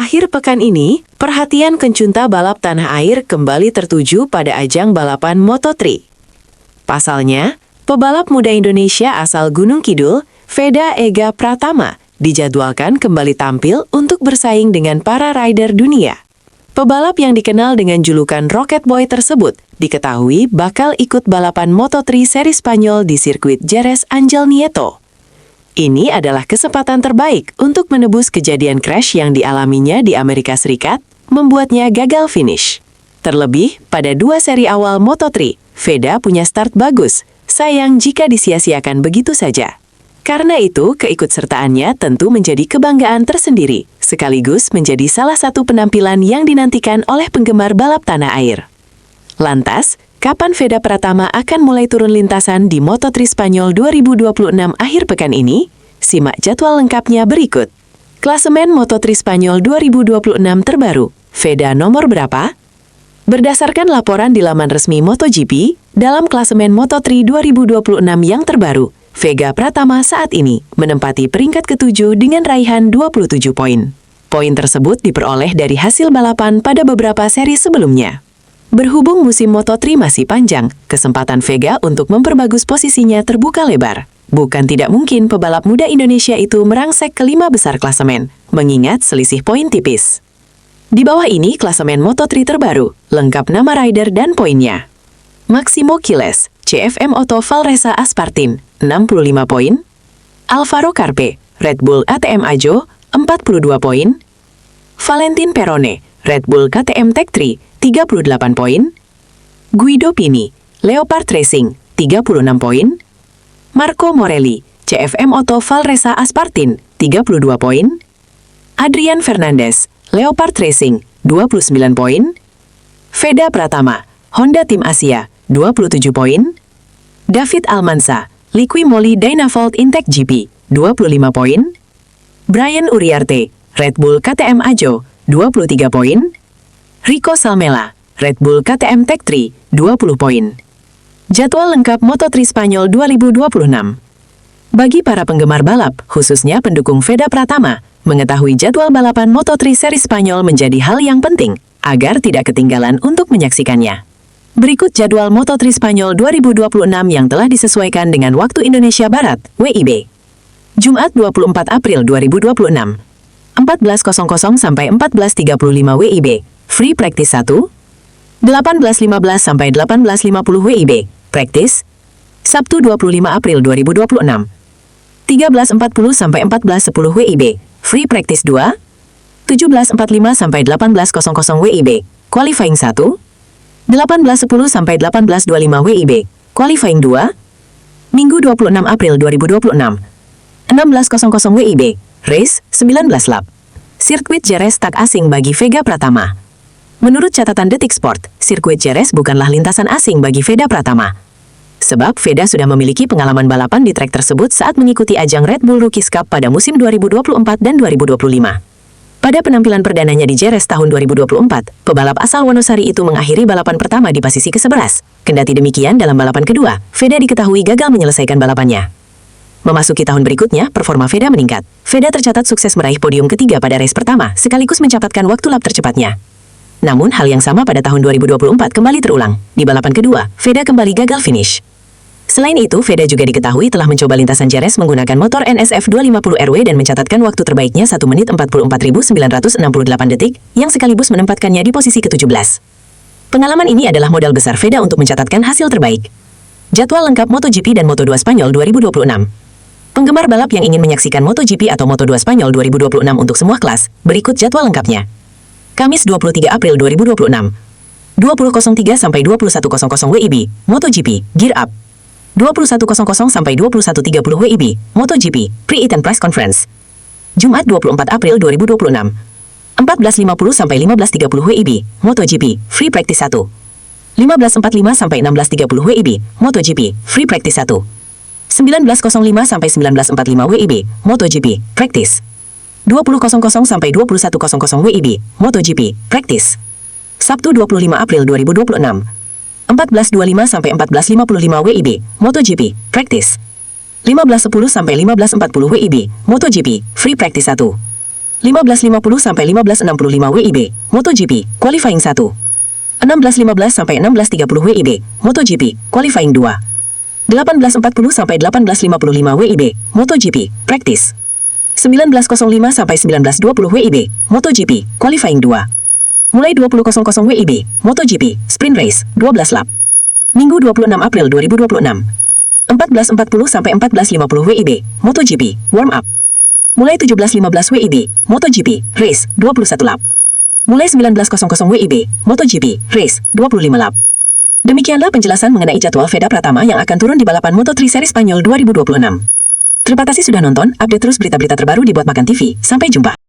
Akhir pekan ini, perhatian pencinta balap tanah air kembali tertuju pada ajang balapan Moto3. Pasalnya, pebalap muda Indonesia asal Gunung Kidul, Veda Ega Pratama, dijadwalkan kembali tampil untuk bersaing dengan para rider dunia. Pebalap yang dikenal dengan julukan Rocket Boy tersebut diketahui bakal ikut balapan Moto3 seri Spanyol di sirkuit Jerez Angel Nieto. Ini adalah kesempatan terbaik untuk menebus kejadian crash yang dialaminya di Amerika Serikat, membuatnya gagal finish. Terlebih, pada 2 seri awal Moto3, Veda punya start bagus, sayang jika disia-siakan begitu saja. Karena itu, keikutsertaannya tentu menjadi kebanggaan tersendiri, sekaligus menjadi salah satu penampilan yang dinantikan oleh penggemar balap tanah air. Lantas, kapan Veda Pratama akan mulai turun lintasan di Moto3 Spanyol 2026 akhir pekan ini? Simak jadwal lengkapnya berikut. Klasemen Moto3 Spanyol 2026 terbaru, Veda nomor berapa? Berdasarkan laporan di laman resmi MotoGP, dalam klasemen Moto3 2026 yang terbaru, Vega Pratama saat ini menempati peringkat ke-7 dengan raihan 27 poin. Poin tersebut diperoleh dari hasil balapan pada beberapa seri sebelumnya. Berhubung musim Moto3 masih panjang, kesempatan Vega untuk memperbagus posisinya terbuka lebar. Bukan tidak mungkin pebalap muda Indonesia itu merangsek ke-5 besar klasemen, mengingat selisih poin tipis. Di bawah ini klasemen Moto3 terbaru, lengkap nama rider dan poinnya. Maximo Quiles, CFM Auto Valresa Aspartin, 65 poin. Alvaro Carpe, Red Bull ATM Ajo, 42 poin. Valentin Perone, Red Bull KTM Tech3, 38 poin. Guido Pini, Leopard Racing, 36 poin. Marco Morelli, CFM Auto Valresa Aspartin, 32 poin. Adrian Fernandez, Leopard Racing, 29 poin. Veda Pratama, Honda Tim Asia, 27 poin. David Almansa, Liqui Moly Dynavolt Intech GP, 25 poin. Brian Uriarte, Red Bull KTM Ajo, 23 poin. Rico Salmela, Red Bull KTM Tech3, 20 poin. Jadwal lengkap Moto3 Spanyol 2026. Bagi para penggemar balap, khususnya pendukung Veda Pratama, mengetahui jadwal balapan Moto3 seri Spanyol menjadi hal yang penting, agar tidak ketinggalan untuk menyaksikannya. Berikut jadwal Moto3 Spanyol 2026 yang telah disesuaikan dengan waktu Indonesia Barat, WIB. Jumat 24 April 2026, 14.00 sampai 14.35 WIB. Free Practice 1, 18.15 sampai 18.50 WIB, Practice, Sabtu 25 April 2026, 13.40 sampai 14.10 WIB, Free Practice 2, 17.45 sampai 18.00 WIB, Qualifying 1, 18.10 sampai 18.25 WIB, Qualifying 2, Minggu 26 April 2026, 16.00 WIB, Race, 19 lap. Sirkuit Jerez tak asing bagi Vega Pratama. Menurut catatan Detik Sport, sirkuit Jerez bukanlah lintasan asing bagi Veda Pratama. Sebab Veda sudah memiliki pengalaman balapan di trek tersebut saat mengikuti ajang Red Bull Rookies Cup pada musim 2024 dan 2025. Pada penampilan perdananya di Jerez tahun 2024, pebalap asal Wonosari itu mengakhiri balapan pertama di posisi ke-11. Kendati demikian, dalam balapan kedua, Veda diketahui gagal menyelesaikan balapannya. Memasuki tahun berikutnya, performa Veda meningkat. Veda tercatat sukses meraih podium ketiga pada race pertama, sekaligus mencatatkan waktu lap tercepatnya. Namun, hal yang sama pada tahun 2024 kembali terulang. Di balapan kedua, Veda kembali gagal finish. Selain itu, Veda juga diketahui telah mencoba lintasan Jerez menggunakan motor NSF 250RW dan mencatatkan waktu terbaiknya 1 menit 44.968 detik, yang sekaligus menempatkannya di posisi ke-17. Pengalaman ini adalah modal besar Veda untuk mencatatkan hasil terbaik. Jadwal lengkap MotoGP dan Moto2 Spanyol 2026. Penggemar balap yang ingin menyaksikan MotoGP atau Moto2 Spanyol 2026 untuk semua kelas, berikut jadwal lengkapnya. Kamis 23 April 2026, 20.03 sampai 21.00 WIB, MotoGP, Gear Up. 21.00 sampai 21.30 WIB, MotoGP, Pre-Heat and Press Conference. Jumat 24 April 2026, 14.50 sampai 15.30 WIB, MotoGP, Free Practice 1. 15.45 sampai 16.30 WIB, MotoGP, Free Practice 1. 19.05 sampai 19.45 WIB, MotoGP, Practice. 20.00 sampai 21.00 WIB, MotoGP, Practice. Sabtu 25 April 2026, 14.25 sampai 14.55 WIB, MotoGP, Practice. 15.10 sampai 15.40 WIB, MotoGP, Free Practice 1. 15.50 sampai 15.65 WIB, MotoGP, Qualifying 1. 16.15 sampai 16.30 WIB, MotoGP, Qualifying 2. 18.40 sampai 18.55 WIB, MotoGP, Practice. 19.05 sampai 19.20 WIB, MotoGP, Qualifying 2. Mulai 20.00 WIB, MotoGP, Sprint Race, 12 lap. Minggu 26 April 2026. 14.40 sampai 14.50 WIB, MotoGP, Warm Up. Mulai 17.15 WIB, MotoGP, Race, 21 lap. Mulai 19.00 WIB, MotoGP, Race, 25 lap. Demikianlah penjelasan mengenai jadwal Veda Pratama yang akan turun di balapan Moto3 Seri Spanyol 2026. Terima kasih sudah nonton, update terus berita-berita terbaru di Buat Makan TV. Sampai jumpa.